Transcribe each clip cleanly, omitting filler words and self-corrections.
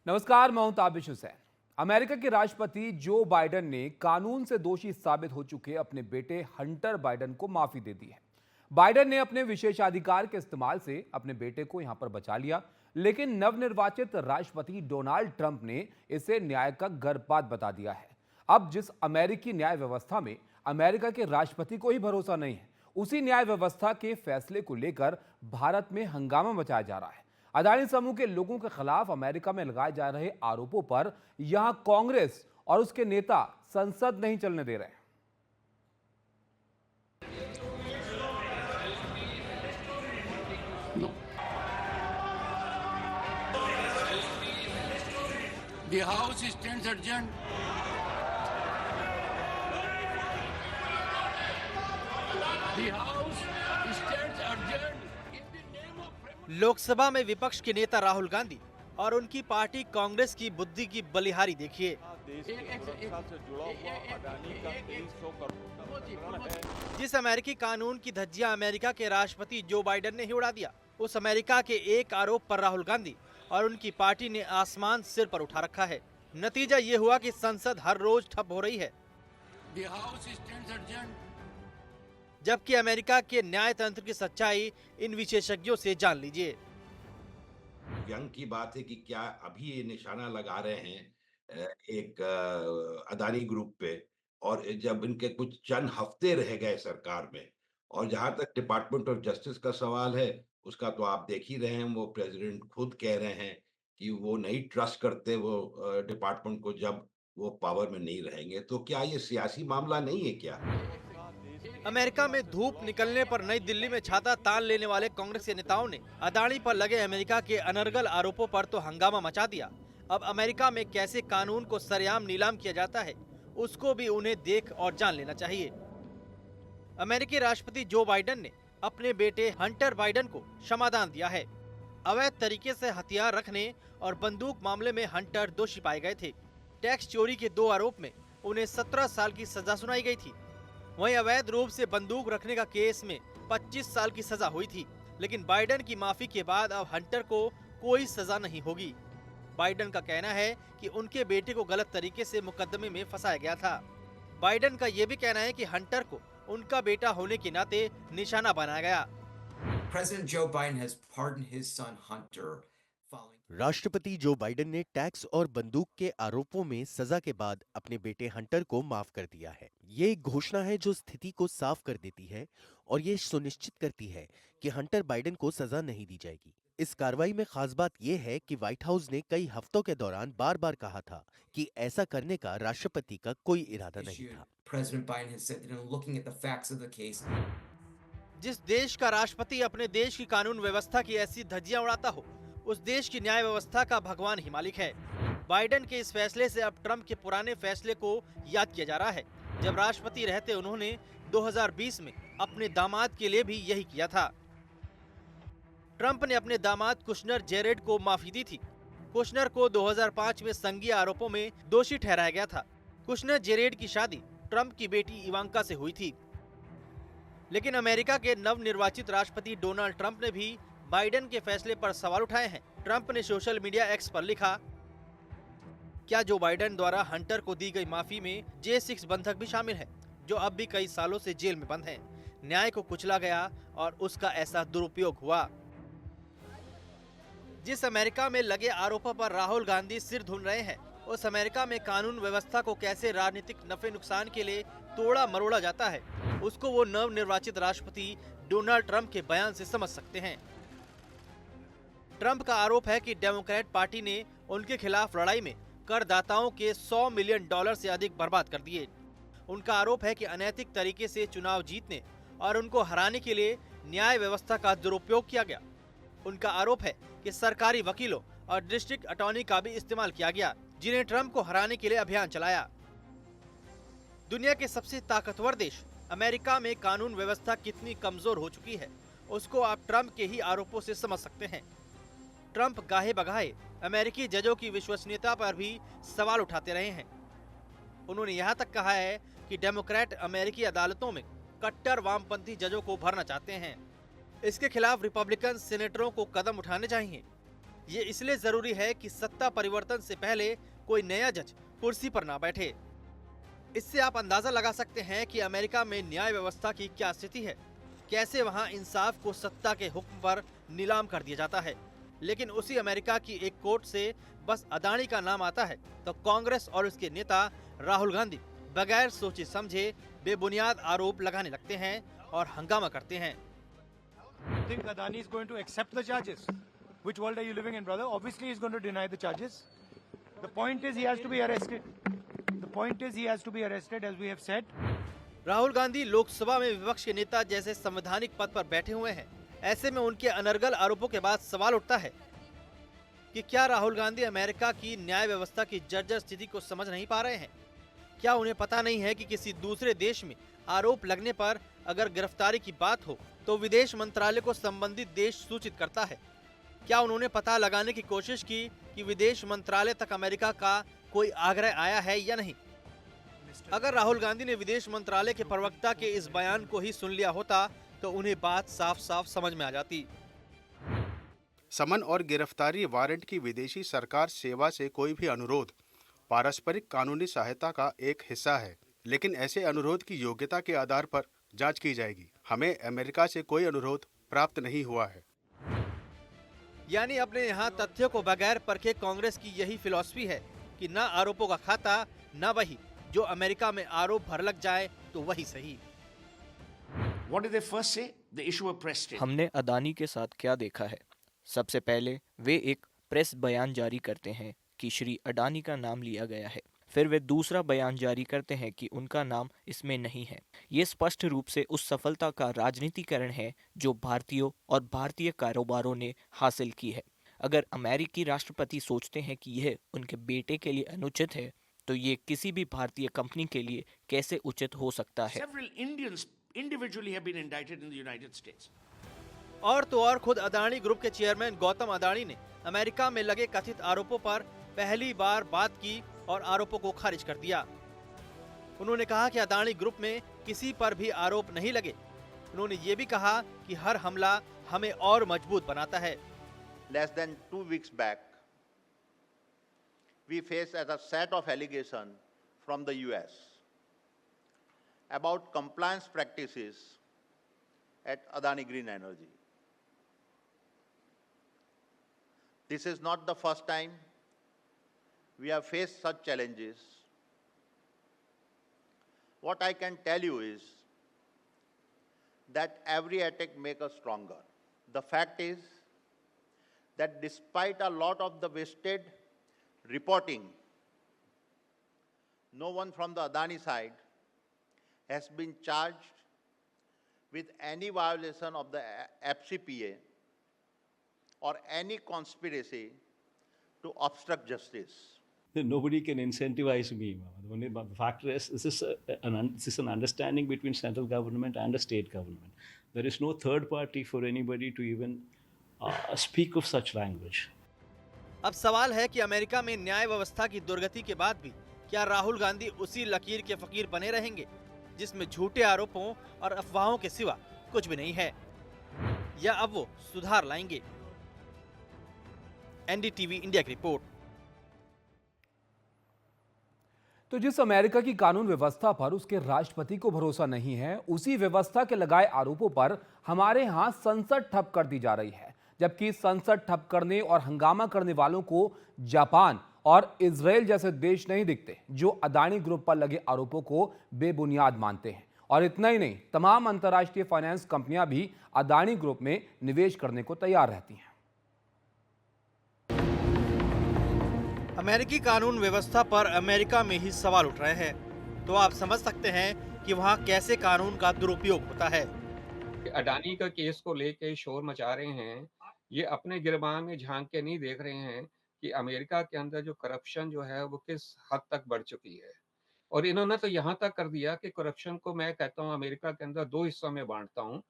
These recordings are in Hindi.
नमस्कार, मैं हूं ताबिश हुसैन। अमेरिका के राष्ट्रपति जो बाइडेन ने कानून से दोषी साबित हो चुके अपने बेटे हंटर बाइडेन को माफी दे दी है। बाइडेन ने अपने विशेषाधिकार के इस्तेमाल से अपने बेटे को यहां पर बचा लिया, लेकिन नवनिर्वाचित राष्ट्रपति डोनाल्ड ट्रंप ने इसे न्याय का गर्भपात बता दिया है। अब जिस अमेरिकी न्याय व्यवस्था में अमेरिका के राष्ट्रपति को ही भरोसा नहीं है, उसी न्याय व्यवस्था के फैसले को लेकर भारत में हंगामा मचाया जा रहा है। अदानी समूह के लोगों के खिलाफ अमेरिका में लगाए जा रहे आरोपों पर यहां कांग्रेस और उसके नेता संसद नहीं चलने दे रहे हैं। The House stands adjourned. The House stands adjourned in the name of Lok Sabha में विपक्ष के नेता राहुल गांधी और उनकी पार्टी कांग्रेस की बुद्धि की बलिहारी देखिए। जिस अमेरिकी कानून की धज्जियां अमेरिका के राष्ट्रपति जो बाइडेन ने ही उड़ा दिया, उस अमेरिका के एक आरोप पर राहुल गांधी और उनकी पार्टी ने आसमान सिर पर उठा रखा है। नतीजा ये हुआ कि संसद हर रोज ठप हो रही है, The House stands adjourned. जबकि अमेरिका के न्यायतंत्र की सच्चाई इन विशेषज्ञों से जान लीजिए। व्यंग की बात है कि क्या अभी ये निशाना लगा रहे हैं एक अदानी ग्रुप पे, और जब इनके कुछ चंद हफ्ते रह गए सरकार में, और जहां तक डिपार्टमेंट ऑफ जस्टिस का सवाल है, उसका तो आप देख ही रहे हैं। वो प्रेसिडेंट खुद कह रहे हैं कि वो नहीं ट्रस्ट करते वो डिपार्टमेंट को जब वो पावर में नहीं रहेंगे। तो क्या ये सियासी मामला नहीं है क्या? अमेरिका में धूप निकलने पर नई दिल्ली में छाता तान लेने वाले कांग्रेस के नेताओं ने अदानी पर लगे अमेरिका के अनर्गल आरोपों पर तो हंगामा मचा दिया। अब अमेरिका में कैसे कानून को सरेआम नीलाम किया जाता है, उसको भी उन्हें देख और जान लेना चाहिए। अमेरिकी राष्ट्रपति जो बाइडेन ने अपने बेटे हंटर बाइडेन को क्षमादान दिया है। अवैध तरीके से हथियार रखने और बंदूक मामले में हंटर दोषी पाए गए थे। टैक्स चोरी के 2 आरोप में उन्हें 17 साल की सजा सुनाई गई थी। वहीं अवैध रूप से बंदूक रखने का केस में 25 साल की सजा हुई थी। लेकिन बाइडेन की माफी के बाद अब हंटर को कोई सजा नहीं होगी। बाइडेन का कहना है कि उनके बेटे को गलत तरीके से मुकदमे में फंसाया गया था। बाइडेन का ये भी कहना है कि हंटर को उनका बेटा होने के नाते निशाना बनाया गया। President Joe Biden has pardoned his son Hunter following राष्ट्रपति जो बाइडेन ने टैक्स और बंदूक के आरोपों में सजा के बाद अपने बेटे हंटर को माफ कर दिया है। ये एक घोषणा है जो स्थिति को साफ कर देती है और ये सुनिश्चित करती है कि हंटर बाइडेन को सजा नहीं दी जाएगी। इस कार्रवाई में खास बात यह है कि व्हाइट हाउस ने कई हफ्तों के दौरान बार-बार कहा था कि ऐसा करने का राष्ट्रपति का कोई इरादा नहीं issue. था। President Biden has said that in looking at the facts of the case, जिस देश का राष्ट्रपति अपने देश की कानून व्यवस्था की ऐसी धज्जियां उड़ाता हो, उस देश की न्याय व्यवस्था का भगवान ही मालिक है। बाइडेन के इस फैसले से अब ट्रंप के पुराने फैसले को याद किया जा रहा है। जब राष्ट्रपति रहते उन्होंने 2020 में अपने दामाद के लिए भी यही किया था। ट्रंप ने अपने दामाद कुशनर जेरेड को माफी दी थी। कुशनर को 2005 में संघीय आरोपों में दोषी ठहराया गया था। कुशनर जेरेड की शादी ट्रंप की बेटी इवांका से हुई थी। लेकिन अमेरिका के नवनिर्वाचित राष्ट्रपति डोनाल्ड ट्रंप ने भी बाइडेन के फैसले पर सवाल उठाए हैं। ट्रंप ने सोशल मीडिया एक्स पर लिखा, क्या जो बाइडेन द्वारा हंटर को दी गई माफी में J6 बंधक भी शामिल है, जो अब भी कई सालों से जेल में बंद हैं। न्याय को कुचला गया और उसका ऐसा दुरुपयोग हुआ। जिस अमेरिका में लगे आरोपों पर राहुल गांधी सिर धुन रहे हैं, उस अमेरिका में कानून व्यवस्था को कैसे राजनीतिक नफे नुकसान के लिए तोड़ा मरोड़ा जाता है, उसको वो नवनिर्वाचित राष्ट्रपति डोनाल्ड ट्रंप के बयान से समझ सकते हैं। ट्रंप का आरोप है कि डेमोक्रेट पार्टी ने उनके खिलाफ लड़ाई में करदाताओं के $100 मिलियन से अधिक बर्बाद कर दिए। उनका आरोप है कि अनैतिक तरीके से चुनाव जीतने और उनको हराने के लिए न्याय व्यवस्था का दुरुपयोग किया गया। उनका आरोप है कि सरकारी वकीलों और डिस्ट्रिक्ट अटॉर्नी का भी इस्तेमाल किया गया, जिन्हें ट्रंप को हराने के लिए अभियान चलाया। दुनिया के सबसे ताकतवर देश अमेरिका में कानून व्यवस्था कितनी कमजोर हो चुकी है, उसको आप ट्रंप के ही आरोपों से समझ सकते हैं। ट्रंप गाहे बगाहे अमेरिकी जजों की विश्वसनीयता पर भी सवाल उठाते रहे हैं। उन्होंने यहाँ तक कहा है कि डेमोक्रेट अमेरिकी अदालतों में कट्टर वामपंथी जजों को भरना चाहते हैं। इसके खिलाफ रिपब्लिकन सीनेटरों को कदम उठाने चाहिए। ये इसलिए जरूरी है कि सत्ता परिवर्तन से पहले कोई नया जज कुर्सी पर ना बैठे। इससे आप अंदाजा लगा सकते हैं कि अमेरिका में न्याय व्यवस्था की क्या स्थिति है, कैसे वहां इंसाफ को सत्ता के हुक्म पर नीलाम कर दिया जाता है। लेकिन उसी अमेरिका की एक कोर्ट से बस अदानी का नाम आता है तो कांग्रेस और उसके नेता राहुल गांधी बगैर सोचे समझे बेबुनियाद आरोप लगाने लगते हैं और हंगामा करते हैं। Think Adani is going to accept the charges? Which world are you living in, brother? Obviously, he's going to deny the charges. The point is, he has to be arrested. The point is, he has to be arrested, as we have said. Rahul Gandhi Lok Sabha में विपक्ष के नेता जैसे संवैधानिक पद पर बैठे हुए हैं। ऐसे में उनके अनर्गल आरोपों के बाद सवाल उठता है कि क्या राहुल गांधी अमेरिका की न्याय व्यवस्था की जर्जर स्थिति को समझ नहीं पा रहे हैं? क्या उन्हें पता नहीं है कि किसी दूसरे देश में आरोप लगने पर अगर गिरफ्तारी की बात हो तो विदेश मंत्रालय को संबंधित देश सूचित करता है? क्या उन्होंने पता लगाने की कोशिश की कि विदेश मंत्रालय तक अमेरिका का कोई आग्रह आया है या नहीं? अगर राहुल गांधी ने विदेश मंत्रालय के प्रवक्ता के इस बयान को ही सुन लिया होता तो उन्हें बात साफ साफ समझ में आ जाती। समन और गिरफ्तारी वारंट की विदेशी सरकार सेवा से कोई भी अनुरोध पारस्परिक कानूनी सहायता का एक हिस्सा है, लेकिन ऐसे अनुरोध की योग्यता के आधार पर जांच की जाएगी। हमें अमेरिका से कोई अनुरोध प्राप्त नहीं हुआ है। यानी अपने यहाँ तथ्यों को बगैर परखे कांग्रेस की यही फिलॉसफी है कि न आरोपों का खाता न वही, जो अमेरिका में आरोप भर लग जाए तो वही सही। What did they first say? The issue of press statement. हमने अदानी के साथ क्या देखा है? सबसे पहले वे एक प्रेस बयान जारी करते हैं कि श्री अडानी का नाम लिया गया है। फिर वे दूसरा बयान जारी करते हैं कि उनका नाम इसमें नहीं है। ये स्पष्ट रूप से उस सफलता का राजनीतिकरण है जो भारतीयों और भारतीय कारोबारों ने हासिल की है। अगर अमेरिकी राष्ट्रपति सोचते हैं कि यह उनके बेटे के लिए अनुचित है, तो ये किसी भी भारतीय कंपनी के लिए कैसे उचित हो सकता है? Several Indians individually have been indicted in the United States. और तो और खुद अदानी ग्रुप के चेयरमैन गौतम अदानी ने अमेरिका में लगे कथित आरोपों पर पहली बार बात की और आरोपों को खारिज कर दिया। उन्होंने कहा कि अदानी ग्रुप में किसी पर भी आरोप नहीं लगे। उन्होंने ये भी कहा कि हर हमला हमें और मजबूत बनाता है। Less than 2 weeks back, we faced a set of allegations from the US about compliance practices at Adani Green Energy. This is not the first time we have faced such challenges. What I can tell you is that every attack makes us stronger. The fact is that despite a lot of the wasted reporting, no one from the Adani side has been charged with any violation of the FCPA or any conspiracy to obstruct justice. Nobody can incentivize me. The only factor is this is an understanding between central government and the state government. There is no third party for anybody to even speak of such language. अब सवाल है कि अमेरिका में न्याय व्यवस्था की दुर्गति के बाद भी क्या राहुल गांधी उसी लकीर के फकीर बने रहेंगे जिसमें झूठे आरोपों और अफवाहों के सिवा कुछ भी नहीं है, या अब वो सुधार लाएंगे? एनडीटीवी इंडिया की रिपोर्ट। तो जिस अमेरिका की कानून व्यवस्था पर उसके राष्ट्रपति को भरोसा नहीं है, उसी व्यवस्था के लगाए आरोपों पर हमारे यहां संसद ठप कर दी जा रही है, जबकि संसद ठप करने और हंगामा करने वालों को जापान और इजराइल जैसे देश नहीं दिखते जो अदानी ग्रुप पर लगे आरोपों को बेबुनियाद मानते हैं। और इतना ही नहीं, तमाम अंतर्राष्ट्रीय फाइनेंस कंपनियां भी अदानी ग्रुप में निवेश करने को तैयार रहती हैं। अमेरिकी कानून व्यवस्था पर अमेरिका में ही सवाल उठ रहे हैं, तो आप समझ सकते हैं कि वहां कैसे कानून का दुरुपयोग होता है। अडानी का केस को लेके शोर मचा रहे हैं, ये अपने गिरबान में झांक के नहीं देख रहे हैं कि अमेरिका के अंदर जो करप्शन जो है वो किस हद तक बढ़ चुकी है। और इन्होंने तो यहाँ तक कर दिया कि करप्शन को मैं कहता हूँ अमेरिका के अंदर 2 हिस्सों में बांटता हूँ।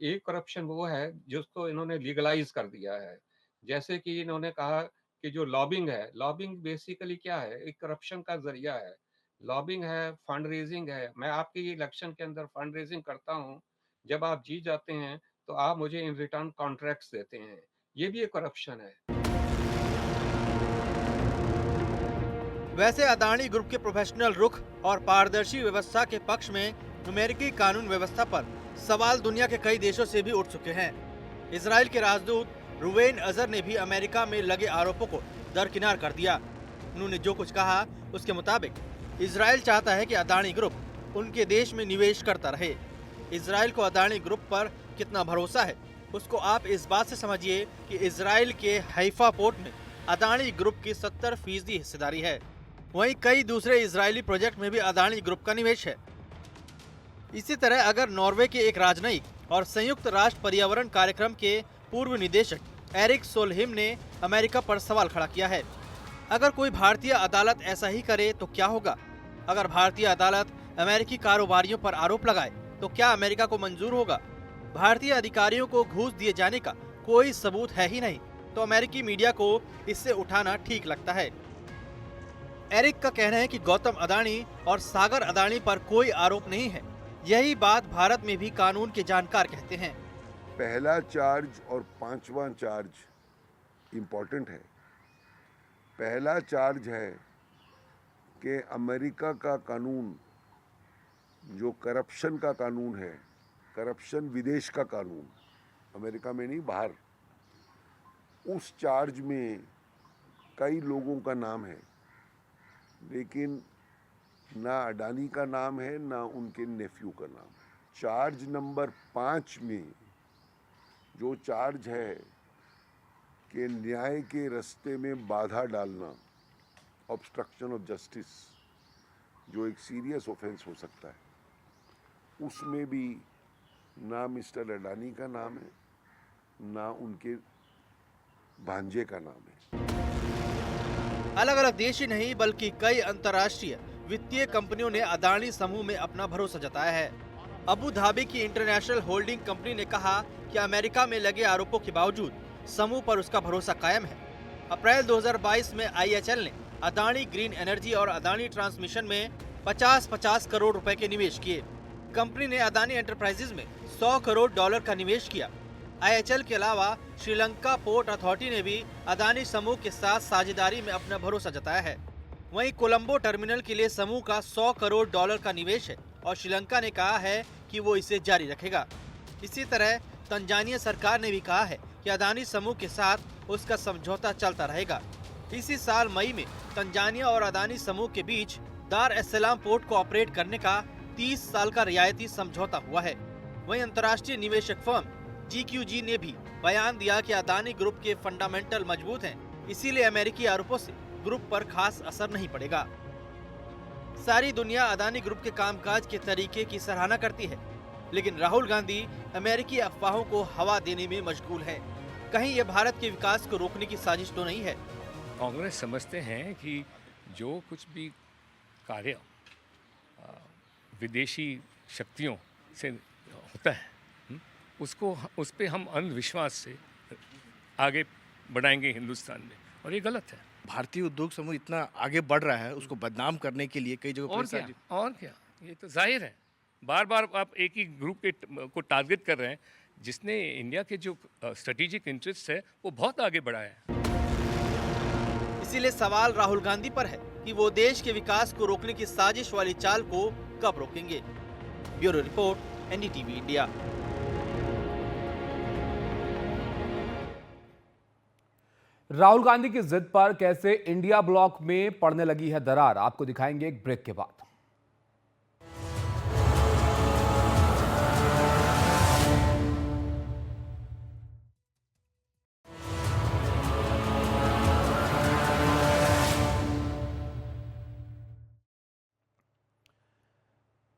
एक करप्शन वो है जिसको इन्होंने लीगलाइज कर दिया है, जैसे कि इन्होंने कहा कि जो लॉबिंग है, लॉबिंग बेसिकली क्या है, एक करप्शन का जरिया है। लॉबिंग है, फंड रेजिंग है। मैं आपके इलेक्शन के अंदर फंड रेजिंग करता हूँ, जब आप जीत जाते हैं तो आप मुझे इन रिटर्न कॉन्ट्रैक्ट्स देते हैं, ये भी एक करप्शन है। वैसे अदानी ग्रुप के प्रोफेशनल रुख और पारदर्शी व्यवस्था के पक्ष में अमेरिकी कानून व्यवस्था पर सवाल दुनिया के कई देशों से भी उठ चुके हैं। इजराइल के राजदूत रुवेन अजहर ने भी अमेरिका में लगे आरोपों को दरकिनार कर दिया। उन्होंने जो कुछ कहा उसके मुताबिक इजराइल चाहता है कि अदानी ग्रुप उनके देश में निवेश करता रहे। इजराइल को अदानी ग्रुप पर कितना भरोसा है उसको आप इस बात से समझिए कि इजराइल के हैफा पोर्ट में अदानी ग्रुप की 70% हिस्सेदारी है। वहीं कई दूसरे इजरायली प्रोजेक्ट में भी अदानी ग्रुप का निवेश है। इसी तरह अगर नॉर्वे के एक राजनयिक और संयुक्त राष्ट्र पर्यावरण कार्यक्रम के पूर्व निदेशक एरिक सोलहिम ने अमेरिका पर सवाल खड़ा किया है। अगर कोई भारतीय अदालत ऐसा ही करे तो क्या होगा? अगर भारतीय अदालत अमेरिकी कारोबारियों पर आरोप लगाए तो क्या अमेरिका को मंजूर होगा? भारतीय अधिकारियों को घूस दिए जाने का कोई सबूत है ही नहीं, तो अमेरिकी मीडिया को इससे उठाना ठीक लगता है। एरिक का कहना है कि गौतम अदानी और सागर अदानी पर कोई आरोप नहीं है। यही बात भारत में भी कानून के जानकार कहते हैं। पहला चार्ज और पांचवा चार्ज इम्पोर्टेंट है। पहला चार्ज है कि अमेरिका का कानून जो करप्शन का कानून है, करप्शन विदेश का कानून, अमेरिका में नहीं बाहर, उस चार्ज में कई लोगों का नाम है, लेकिन ना अडानी का नाम है ना उनके नेफ्यू का नाम है। चार्ज नंबर 5 में जो चार्ज है कि न्याय के रास्ते में बाधा डालना, ऑब्स्ट्रक्शन ऑफ जस्टिस, जो एक सीरियस ऑफेंस हो सकता है, उसमें भी ना मिस्टर अडानी का नाम है ना उनके भांजे का नाम है। अलग अलग देश ही नहीं बल्कि कई अंतर्राष्ट्रीय वित्तीय कंपनियों ने अदानी समूह में अपना भरोसा जताया है। अबू धाबी की इंटरनेशनल होल्डिंग कंपनी ने कहा कि अमेरिका में लगे आरोपों के बावजूद समूह पर उसका भरोसा कायम है। अप्रैल 2022 में IHL ने अदानी ग्रीन एनर्जी और अदानी ट्रांसमिशन में 50-50 करोड़ रुपए के निवेश किए। कंपनी ने अदानी एंटरप्राइजेज में $100 करोड़ का निवेश किया। IHL के अलावा श्रीलंका पोर्ट अथॉरिटी ने भी अदानी समूह के साथ साझेदारी में अपना भरोसा जताया है। वहीं कोलंबो टर्मिनल के लिए समूह का $100 करोड़ का निवेश है और श्रीलंका ने कहा है कि वो इसे जारी रखेगा। इसी तरह तंजानिया सरकार ने भी कहा है कि अदानी समूह के साथ उसका समझौता चलता रहेगा। इसी साल मई में तंजानिया और अदानी समूह के बीच दार एस सलाम पोर्ट को ऑपरेट करने का 30 साल का रियायती समझौता हुआ है। वहीं अंतर्राष्ट्रीय निवेशक फर्म GQG ने भी बयान दिया कि अदानी ग्रुप के फंडामेंटल मजबूत हैं, इसीलिए अमेरिकी आरोपों से ग्रुप पर खास असर नहीं पड़ेगा। सारी दुनिया अदानी ग्रुप के कामकाज के तरीके की सराहना करती है, लेकिन राहुल गांधी अमेरिकी अफवाहों को हवा देने में मशगूल है। कहीं ये भारत के विकास को रोकने की साजिश तो नहीं है? कांग्रेस समझते हैं कि जो कुछ भी कार्य विदेशी शक्तियों से होता है उसको उस पे हम अंधविश्वास से आगे बढ़ाएंगे हिंदुस्तान में, और ये गलत है। भारतीय उद्योग समूह इतना आगे बढ़ रहा है, उसको बदनाम करने के लिए कई जगह और क्या ये तो जाहिर है। बार बार आप एक ही ग्रुप को टारगेट कर रहे हैं जिसने इंडिया के जो स्ट्रेटेजिक इंटरेस्ट है वो बहुत आगे बढ़ाया है। इसीलिए सवाल राहुल गांधी पर है कि वो देश के विकास को रोकने की साजिश वाली चाल को कब रोकेंगे। Bureau report, NDTV India. Rahul Gandhi की जिद पर कैसे इंडिया ब्लॉक में पड़ने लगी है दरार, आपको दिखाएंगे एक ब्रेक के बाद।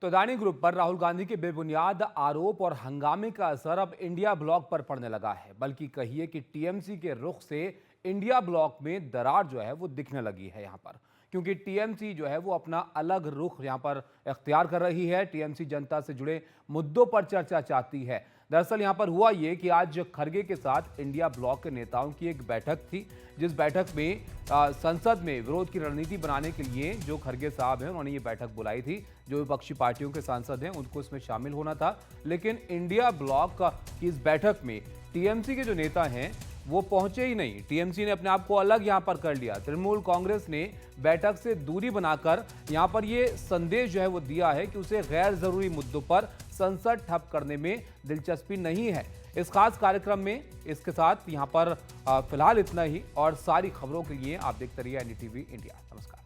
तो अदानी ग्रुप पर राहुल गांधी के बेबुनियाद आरोप और हंगामे का असर अब इंडिया ब्लॉक पर पड़ने लगा है, बल्कि कहिए कि टीएमसी के रुख से इंडिया ब्लॉक में दरार जो है वो दिखने लगी है यहाँ पर, क्योंकि टीएमसी जो है वो अपना अलग रुख यहाँ पर इख्तियार कर रही है। टीएमसी जनता से जुड़े मुद्दों पर चर्चा चाहती है। दरअसल यहाँ पर हुआ ये कि आज खड़गे के साथ इंडिया ब्लॉक के नेताओं की एक बैठक थी, जिस बैठक में संसद में विरोध की रणनीति बनाने के लिए जो खड़गे साहब हैं उन्होंने ये बैठक बुलाई थी। जो विपक्षी पार्टियों के सांसद हैं उनको इसमें शामिल होना था, लेकिन इंडिया ब्लॉक की इस बैठक में टीएमसी के जो नेता हैं वो पहुंचे ही नहीं। टीएमसी ने अपने आप को अलग यहां पर कर लिया। तृणमूल कांग्रेस ने बैठक से दूरी बनाकर यहां पर ये संदेश जो है वो दिया है कि उसे गैर जरूरी मुद्दों पर संसद ठप करने में दिलचस्पी नहीं है इस खास कार्यक्रम में। इसके साथ यहां पर फिलहाल इतना ही, और सारी खबरों के लिए आप देखते रहिए एनडीटीवी इंडिया। नमस्कार।